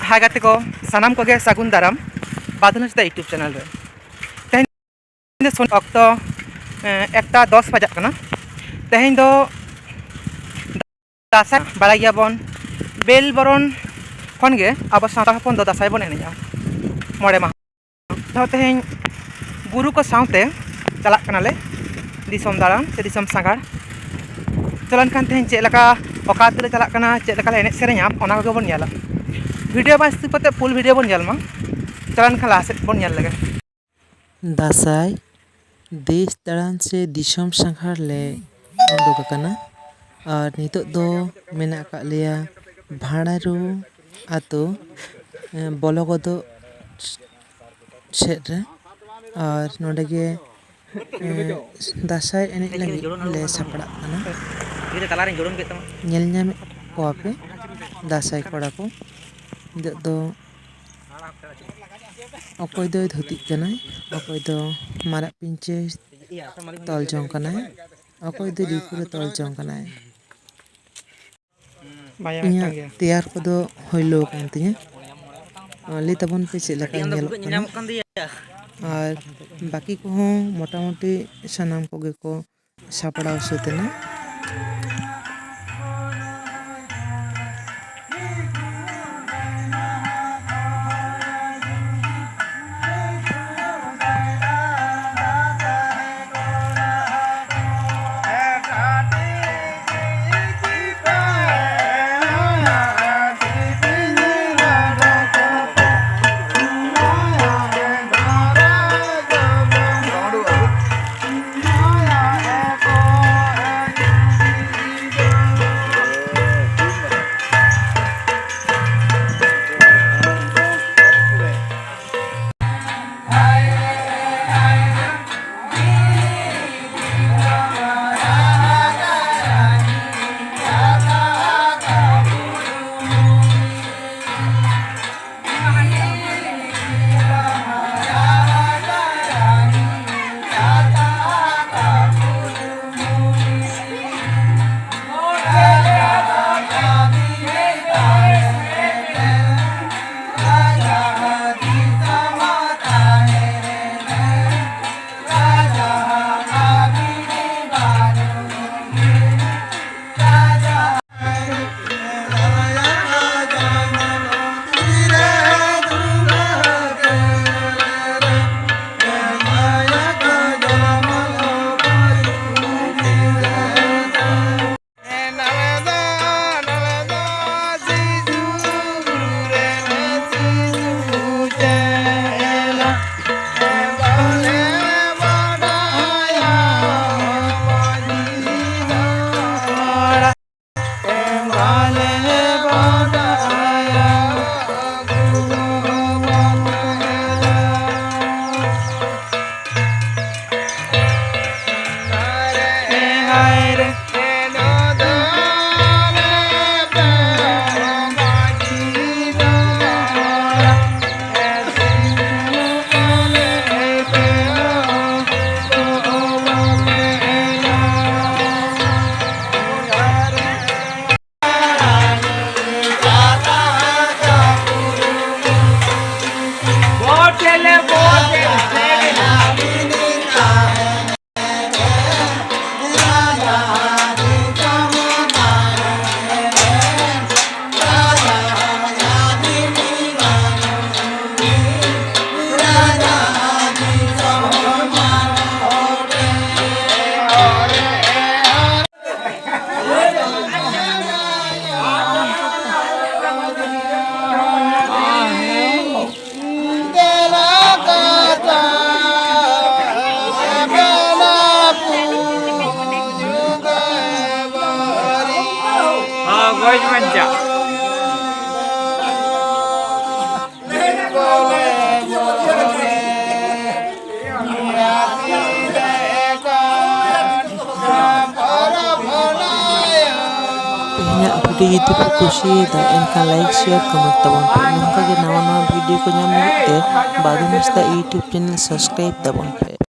हाय गाते को सानाम को सागुन दाराम बादन हंसदा यूट्यूब चैनल रे तेहें सुन अक्तो 1:10 बजाक कना तेहें दो दासाय बाड़ाय गियाबन बेल बरन खन गे अब सावता हपन दो दासाय बन एनेजा मोड़े माह तेहें गुरु को सावते चलाक कनाले दिसम दाड़ान से दिसम सांगार चलन खान तेहें चेलका अकातले चलाक कना चेलका एने सेरेña ओना को बन नेला वीडियो बा स्किप करते फुल वीडियो बन नेलमा चलन खान लासे बन नेल लगे दासाई देश दाड़ान से दिसम सांगार ले उडुक आकाना और नितोग दो मेना का लिया भाड़ारू आतो बलगदो सेट रे और नोडे गे दासाई एने लगी ले सापड़ा काना नेल ᱧᱟᱢᱮ ᱠᱚᱣᱟᱯᱮ दासाई कोड़ा को नितोग दो अकय दो धुतिग कनाय अकय दो माराग पिंचे तल जंग कनाय अकय दो रिपुरे तल जंग कनाय इᱧᱟᱹᱜ तैयार को दो होइलो कान तिᱧा लई ताबन पे चेद लेका नेलोग कना और बाकी को हों मोटामुटी सानाम कोगे को सापड़ाव सुतेना वीडियो जुदी पे कुसियेदा एनखान लाइक शेयर कमेंट ताबन पे नोंका गे नावा नावा वीडियो को नाम लगिते बादुन हंसदा यूट्यूब चैनल सब्सक्राइब ताबन पे।